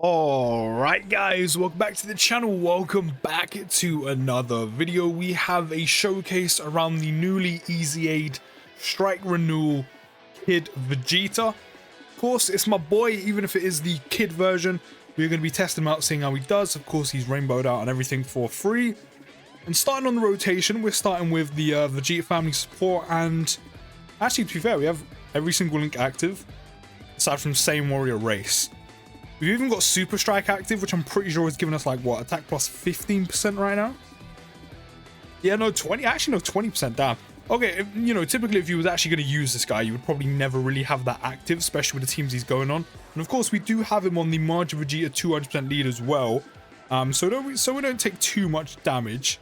Alright guys, welcome back to the channel, welcome back to another video. We have a showcase around the newly EZA'd Strike Renewal Kid Vegeta. Of course, it's my boy, even if it is the kid version. We're going to be testing him out, seeing how he does. Of course, he's rainbowed out and everything for free. And starting on the rotation, we're starting with the Vegeta family support, and actually, to be fair, we have every single link active, aside from Same Warrior Race. We've even got Super Strike active, which I'm pretty sure is giving us like, what, attack plus 15% right now? Yeah, no, 20, actually no, 20% down. Okay, you know, typically if you was actually going to use this guy, you would probably never really have that active, especially with the teams he's going on. And of course, we do have him on the Margin Vegeta 200% lead as well. So we don't take too much damage.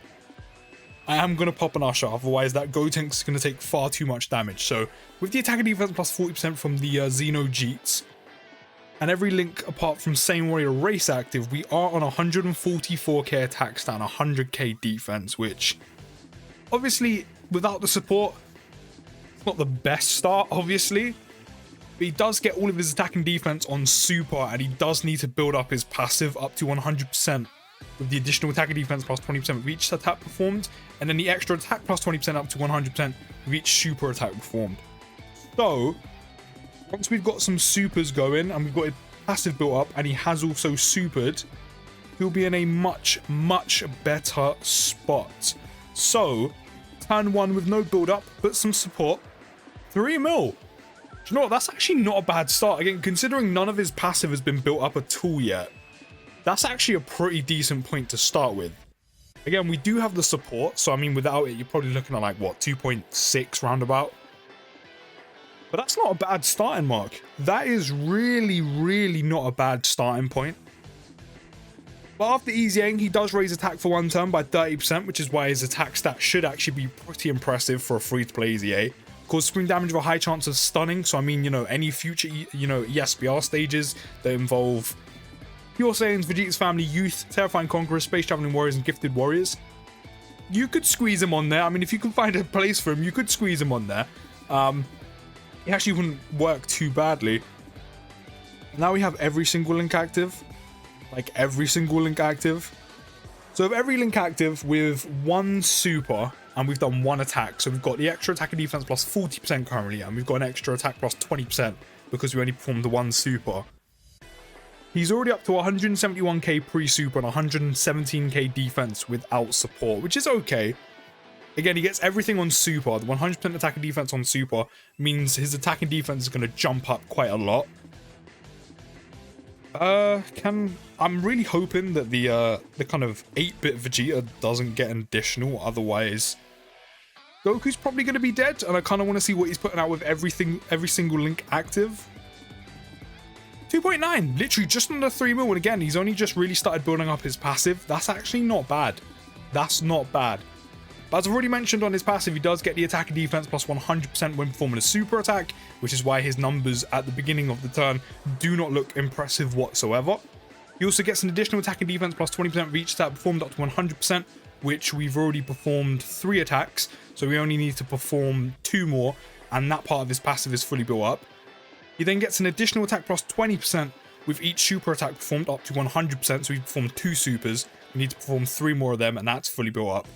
I am going to pop an Usher, otherwise that Gotenks is going to take far too much damage. So with the attack and defense plus 40% from the Xeno Jeets, and every link apart from Same Warrior Race active, we are on 144k attack stat and 100k defense, which obviously without the support, it's not the best start, obviously. But he does get all of his attack and defense on super, and he does need to build up his passive up to 100% with the additional attack and defense plus 20% with each attack performed, and then the extra attack plus 20% up to 100% with each super attack performed. So once we've got some supers going and we've got a passive built up and he has also supered, he'll be in a much better spot. So turn one with no build up but some support, 3 mil. Do you know what, that's actually not a bad start. Again, considering none of his passive has been built up at all yet, that's actually a pretty decent point to start with. Again, we do have the support, so I mean without it you're probably looking at like what, 2.6 roundabout. But that's not a bad starting mark. That is really not a bad starting point. But after EZAing, he does raise attack for one turn by 30%, which is why his attack stat should actually be pretty impressive for a free-to-play EZA. Cause screen damage with a high chance of stunning, so I mean, you know, any future, you know, ESBR stages that involve Pure Saiyans, Vegeta's Family, Youth, Terrifying Conquerors, Space Traveling Warriors, and Gifted Warriors, you could squeeze him on there. I mean, if you can find a place for him, you could squeeze him on there. It actually wouldn't work too badly. Now we have every single link active. Like every single link active. So with every link active with one super, and we've done one attack. So we've got the extra attack and defense plus 40% currently, and we've got an extra attack plus 20% because we only performed the one super. He's already up to 171k pre-super and 117k defense without support, which is okay. Again, he gets everything on super. The 100% attack and defense on super means his attack and defense is going to jump up quite a lot. I'm really hoping that the kind of 8-bit Vegeta doesn't get an additional, otherwise Goku's probably going to be dead, and I kind of want to see what he's putting out with every single link active. 2.9, literally just under 3 mil, and again, he's only just really started building up his passive. That's actually not bad. That's not bad. But as I've already mentioned on his passive, he does get the attack and defense plus 100% when performing a super attack, which is why his numbers at the beginning of the turn do not look impressive whatsoever. He also gets an additional attack and defense plus 20% of each attack performed up to 100%, which we've already performed 3 attacks, so we only need to perform 2 more, and that part of his passive is fully built up. He then gets an additional attack plus 20% with each super attack performed up to 100%, so we performed 2 supers. We need to perform 3 more of them, and that's fully built up.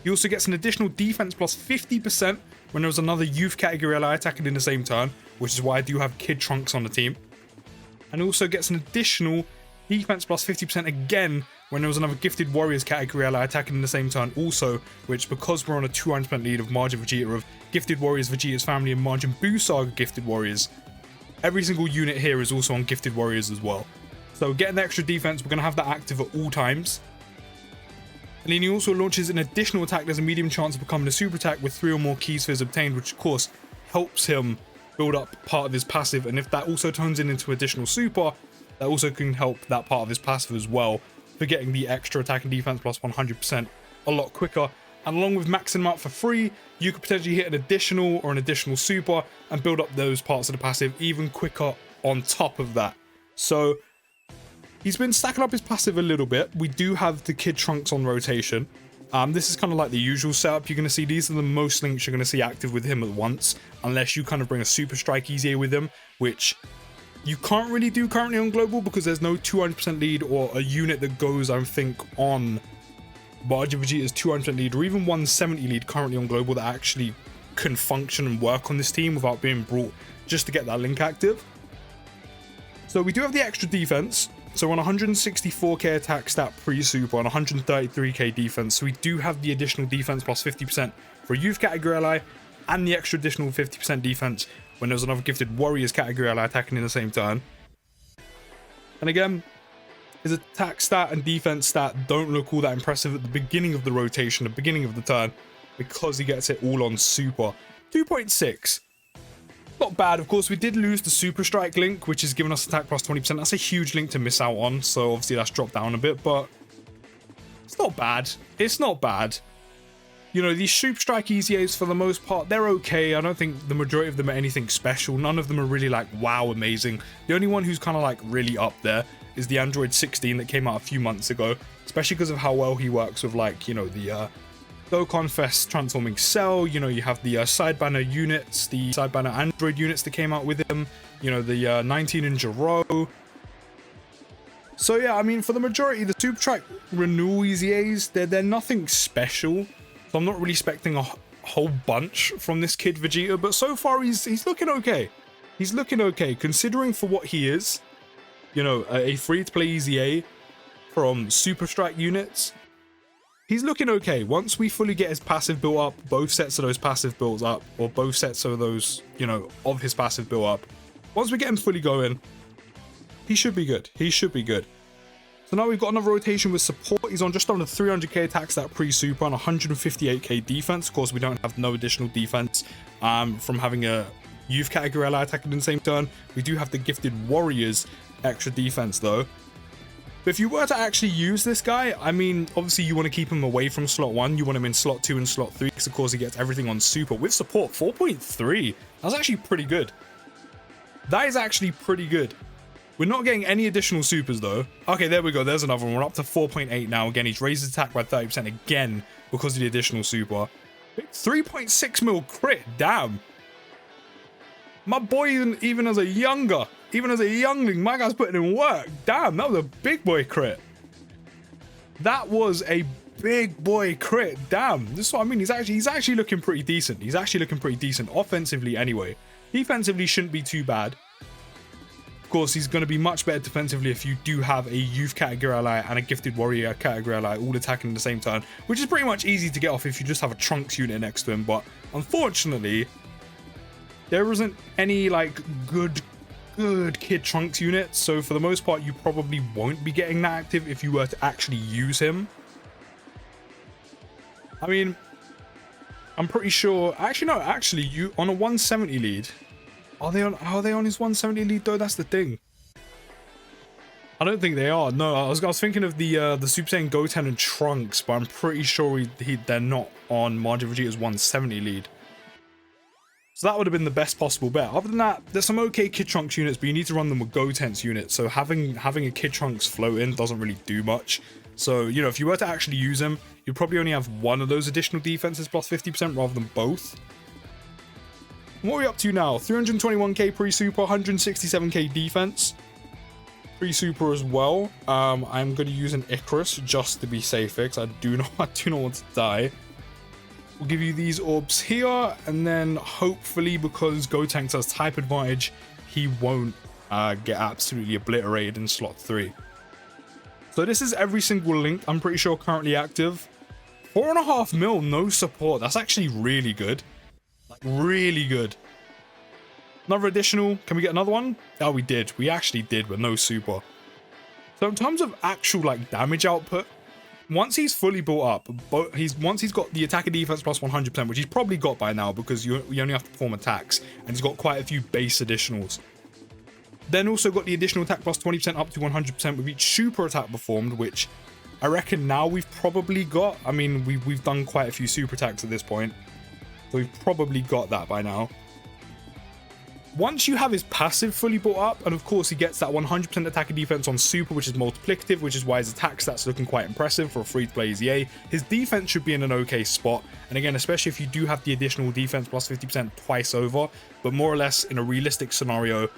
He also gets an additional defense plus 50% when there's another youth category ally attacking in the same turn, which is why I do have Kid Trunks on the team. And he also gets an additional defense plus 50% again when there was another Gifted Warriors category ally attacking in the same turn also, which because we're on a 200% lead of Margin Vegeta of Gifted Warriors, Vegeta's Family, and Margin Buu Saga Gifted Warriors, every single unit here is also on Gifted Warriors as well. So getting the extra defense, we're going to have that active at all times. And then he also launches an additional attack. There's a medium chance of becoming a super attack with 3 or more key spheres obtained, which of course helps him build up part of his passive. And if that also turns into additional super, that also can help that part of his passive as well, for getting the extra attack and defense plus 100% a lot quicker. And along with maxing them out for free, you could potentially hit an additional or an additional super and build up those parts of the passive even quicker on top of that. So he's been stacking up his passive a little bit. We do have the Kid Trunks on rotation. This is kind of like the usual setup. You're going to see these are the most links you're going to see active with him at once, unless you kind of bring a Super Strike EZA with him, which you can't really do currently on global because there's no 200% lead or a unit that goes, I think, on Majin Vegeta's 200% lead or even 170 lead currently on global that actually can function and work on this team without being brought just to get that link active. So we do have the extra defense. So on 164k attack stat pre-super on 133k defense. So we do have the additional defense plus 50% for a youth category ally and the extra additional 50% defense when there's another gifted warriors category ally attacking in the same turn. And again, his attack stat and defense stat don't look all that impressive at the beginning of the rotation, the beginning of the turn, because he gets it all on super. 2.6. Not bad. Of course, we did lose the super strike link, which has given us attack plus 20%. That's a huge link to miss out on, so obviously that's dropped down a bit, but it's not bad. It's not bad. You know, these super strike EZAs, for the most part, they're okay. I don't think the majority of them are anything special. None of them are really like, wow, amazing. The only one who's kind of like really up there is the Android 16 that came out a few months ago, especially because of how well he works with, like, you know, the Dokkan Fest transforming cell. You know, you have the side banner units, the side banner Android units that came out with him, you know, the 19 Ninja Row. So yeah, I mean, for the majority, the super strike renewal EZAs, they're nothing special. So I'm not really expecting a whole bunch from this kid Vegeta, but so far he's looking okay. He's looking okay, considering for what he is. You know, a free-to-play EZA from super strike units. He's looking okay. Once we fully get his passive built up, both sets of those passive builds up, or both sets of those, you know, of his passive built up, once we get him fully going, he should be good. He should be good. So now we've got another rotation with support. He's on just under 300k attack stat pre-super and 158k defense. Of course, we don't have no additional defense from having a youth category ally attacking in the same turn. We do have the gifted warriors extra defense though. But if you were to actually use this guy, I mean, obviously you want to keep him away from slot 1. You want him in slot 2 and slot 3 because of course he gets everything on super. With support, 4.3. That's actually pretty good. That is actually pretty good. We're not getting any additional supers though. Okay, there we go. There's another one. We're up to 4.8 now. Again, he's raised his attack by 30% again because of the additional super. 3.6 mil crit. Damn. My boy, even as a youngling, my guy's putting in work. Damn, that was a big boy crit. That was a big boy crit. Damn, this is what I mean. He's actually looking pretty decent. He's actually looking pretty decent offensively anyway. Defensively shouldn't be too bad. Of course, he's going to be much better defensively if you do have a youth category ally and a gifted warrior category ally all attacking in the same turn, which is pretty much easy to get off if you just have a Trunks unit next to him. But unfortunately, there isn't any like good kid Trunks units, so for the most part you probably won't be getting that active if you were to actually use him. I mean, I'm pretty sure actually you on a 170 lead, are they on his 170 lead though? That's the thing. I don't think they are. No, I was thinking of the Super Saiyan Goten and Trunks, but I'm pretty sure they're not on Majin Vegeta's 170 lead. So that would have been the best possible bet. Other than that, there's some okay Kid Trunks units, but you need to run them with Goten's units. So having a Kid Trunks float in doesn't really do much. So, you know, if you were to actually use them, you'd probably only have one of those additional defenses plus 50% rather than both. What are we up to now? 321k pre-super, 167k defense. Pre-super as well. I'm going to use an Icarus just to be safe because I do not want to die. We'll give you these orbs here, and then hopefully, because Gotenks has type advantage, he won't get absolutely obliterated in slot 3. So this is every single link, I'm pretty sure, currently active. 4.5 mil, no support. That's actually really good. Like, really good. Another additional. Can we get another one? Oh, we did. We actually did, but no super. So in terms of actual, like, damage output, once he's fully built up, once he's got the attack and defense plus 100%, which he's probably got by now because you only have to perform attacks, and he's got quite a few base additionals. Then also got the additional attack plus 20% up to 100% with each super attack performed, which I reckon now we've probably got. I mean, we've done quite a few super attacks at this point, so we've probably got that by now. Once you have his passive fully built up, and of course he gets that 100% attack and defense on super, which is multiplicative, which is why his attack stats looking quite impressive for a free-to-play EZA. His defense should be in an okay spot, and again, especially if you do have the additional defense plus 50% twice over, but more or less in a realistic scenario,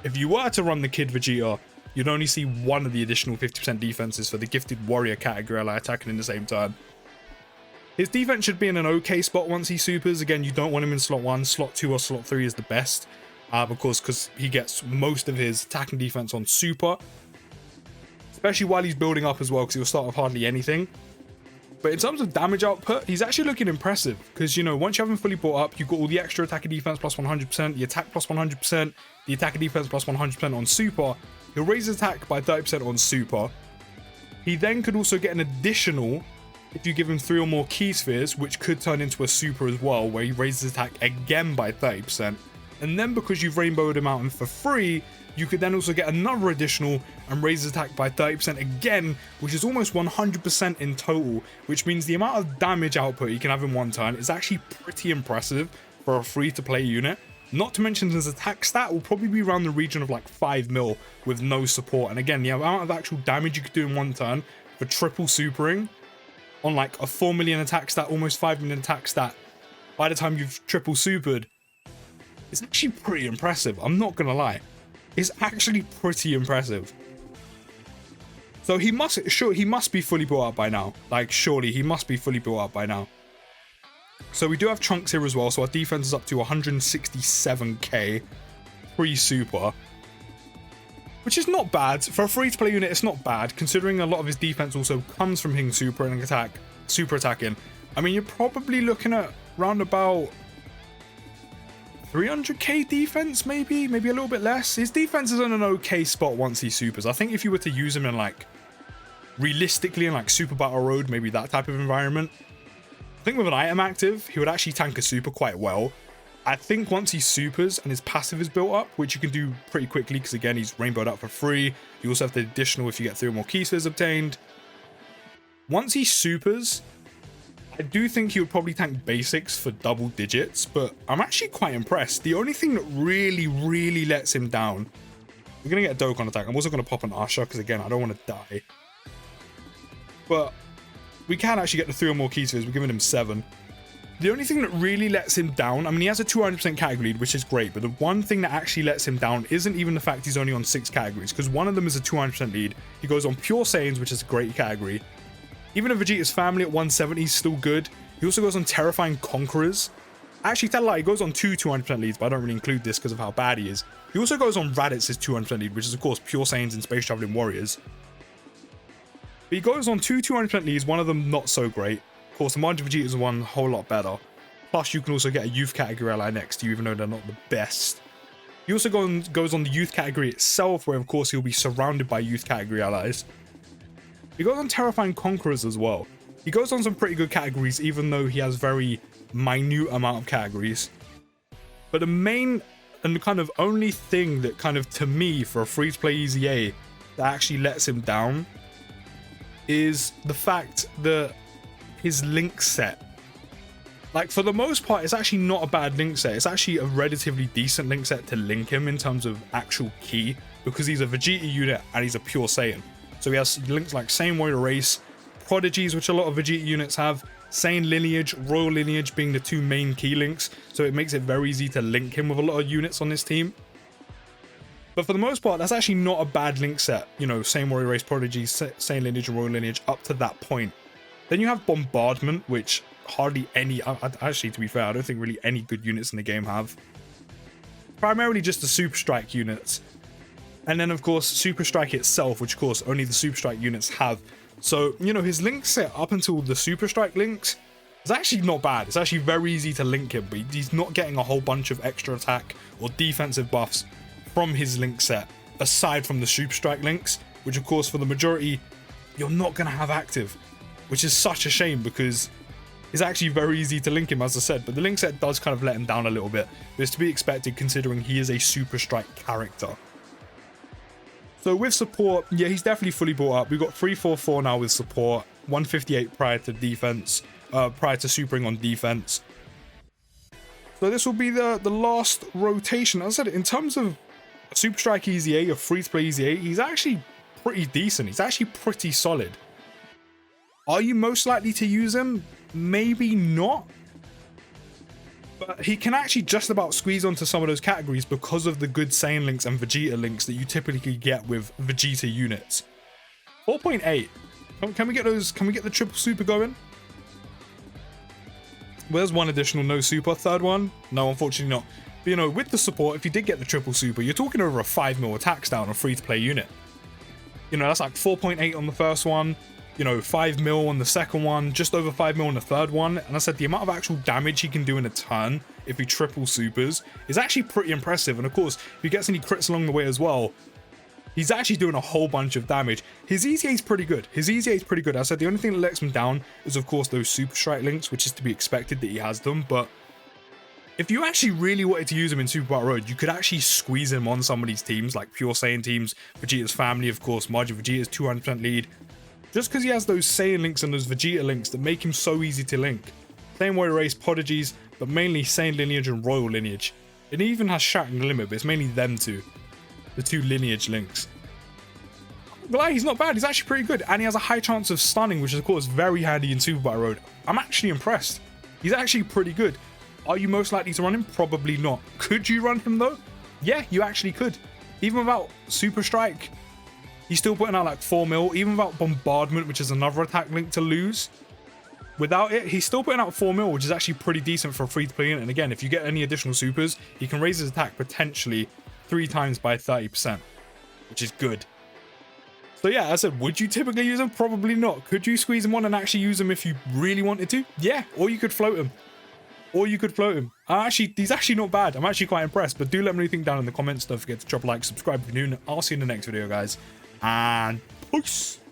If you were to run the Kid Vegeta, you'd only see one of the additional 50% defenses for the Gifted Warrior category ally attacking in the same turn. His defense should be in an okay spot once he supers. Again, you don't want him in slot 1. Slot 2 or slot 3 is the best. Of course, because he gets most of his attacking defense on super. Especially while he's building up as well, because he'll start with hardly anything. But in terms of damage output, he's actually looking impressive. Because, you know, once you have him fully brought up, you've got all the extra attack and defense plus 100%, the attack plus 100%, the attack and defense plus 100% on super. He'll raise his attack by 30% on super. He then could also get an additional if you give him 3 or more key spheres, which could turn into a super as well, where he raises his attack again by 30%. And then because you've rainbowed him out for free, you could then also get another additional and raise his attack by 30% again, which is almost 100% in total, which means the amount of damage output you can have in one turn is actually pretty impressive for a free-to-play unit. Not to mention his attack stat will probably be around the region of like 5 mil with no support. And again, the amount of actual damage you could do in one turn for triple supering on like a 4 million attack stat, almost 5 million attack stat, by the time you've triple supered, it's actually pretty impressive. I'm not gonna lie. It's actually pretty impressive. So he must be fully built up by now. Like, surely he must be fully built up by now. So we do have chunks here as well. So our defense is up to 167k pre-super, which is not bad. For a free-to-play unit, it's not bad, considering a lot of his defense also comes from hitting super and super attacking. I mean, you're probably looking at round about 300k defense, maybe a little bit less. His defense is in an okay spot once he supers. I think if you were to use him in like, realistically in like Super Battle Road, maybe that type of environment, I think with an item active, he would actually tank a super quite well. I think once he supers and his passive is built up, which you can do pretty quickly because again, he's rainbowed up for free. You also have the additional if you get 3 or more key spheres obtained. Once he supers, I do think he would probably tank basics for double digits, but I'm actually quite impressed. The only thing that really lets him down, we're going to get a Dokkan attack. I'm also going to pop an Usher because again, I don't want to die. But we can actually get the 3 or more key spheres. We're giving him 7. The only thing that really lets him down, I mean, he has a 200% category lead, which is great, but the one thing that actually lets him down isn't even the fact he's only on 6 categories, because one of them is a 200% lead. He goes on Pure Saiyans, which is a great category. Even if Vegeta's family at 170 is still good. He also goes on Terrifying Conquerors. Actually, tell a lie, he goes on 2 200% leads, but I don't really include this because of how bad he is. He also goes on Raditz's 200% lead, which is, of course, Pure Saiyans and Space Traveling Warriors. But he goes on 2 200% leads, one of them not so great. Of course, the Margin Vegeta's one a whole lot better. Plus, you can also get a youth category ally next to you, even though they're not the best. He also goes on the youth category itself, where, of course, he'll be surrounded by youth category allies. He goes on Terrifying Conquerors as well. He goes on some pretty good categories, even though he has very minute amount of categories. But the main and the kind of only thing that kind of, to me, for a free-to-play EZA, that actually lets him down is the fact that his link set. Like, for the most part, it's actually not a bad link set. It's actually a relatively decent link set to link him in terms of actual key, because he's a Vegeta unit and he's a Pure Saiyan. So he has links like Saiyan Warrior Race, Prodigies, which a lot of Vegeta units have, Saiyan Lineage, Royal Lineage being the 2 main key links, so it makes it very easy to link him with a lot of units on this team. But for the most part, that's actually not a bad link set. You know, Saiyan Warrior Race, Prodigies, Saiyan Lineage, and Royal Lineage up to that point. Then you have Bombardment, which hardly any, actually to be fair, I don't think really any good units in the game have. Primarily just the Super Strike units. And then, of course, Super Strike itself, which, of course, only the Super Strike units have. So, you know, his link set up until the Super Strike links is actually not bad. It's actually very easy to link him, but he's not getting a whole bunch of extra attack or defensive buffs from his link set, aside from the Super Strike links, which, of course, for the majority, you're not going to have active, which is such a shame because it's actually very easy to link him, as I said, but the link set does kind of let him down a little bit. But it's to be expected considering he is a Super Strike character. So with support, yeah, he's definitely fully brought up. We've got 344 now with support, 158 prior to defense, prior to supering on defense. So this will be the last rotation. As I said, in terms of Super Strike EZA, a free-to-play EZA, he's actually pretty decent. He's actually pretty solid. Are you most likely to use him? Maybe not. But he can actually just about squeeze onto some of those categories because of the good Saiyan links and Vegeta links that you typically get with Vegeta units. 4.8. Can we get those? Can we get the triple super going? Well, there's one additional no super. Third one? No, unfortunately not. But, you know, with the support, if you did get the triple super, you're talking over a 5 mil attack stat on a free-to-play unit. You know, that's like 4.8 on the first one, you know, 5 mil on the second one, just over 5 mil on the third one. And I said the amount of actual damage he can do in a turn if he triple supers is actually pretty impressive. And of course, if he gets any crits along the way as well, he's actually doing a whole bunch of damage. His EZA is pretty good. His EZA is pretty good. I said the only thing that lets him down is, of course, those super strike links, which is to be expected that he has them. But if you actually really wanted to use him in Super Battle Road, you could actually squeeze him on some of these teams, like Pure Saiyan teams, Vegeta's family, of course, Majin Vegeta's 200% lead. Just because he has those Saiyan links and those Vegeta links that make him so easy to link. Same Warrior Race, Prodigies, but mainly Saiyan lineage and Royal lineage. It even has Shattering the Limit, but it's mainly them two. The two lineage links. But he's not bad, he's actually pretty good. And he has a high chance of stunning, which is of course very handy in Super Battle Road. I'm actually impressed. He's actually pretty good. Are you most likely to run him? Probably not. Could you run him though? Yeah, you actually could. Even without Super Strike, he's still putting out like 4 mil. Even without Bombardment, which is another attack link to lose. Without it, he's still putting out 4 mil, which is actually pretty decent for a free-to-play unit. And again, if you get any additional supers, he can raise his attack potentially 3 times by 30%, which is good. So yeah, as I said, would you typically use him? Probably not. Could you squeeze him on and actually use him if you really wanted to? Yeah, or you could float him. He's actually not bad. I'm actually quite impressed. But do let me know what you think down in the comments. Don't forget to drop a like, subscribe if you're new. I'll see you in the next video, guys. And peace.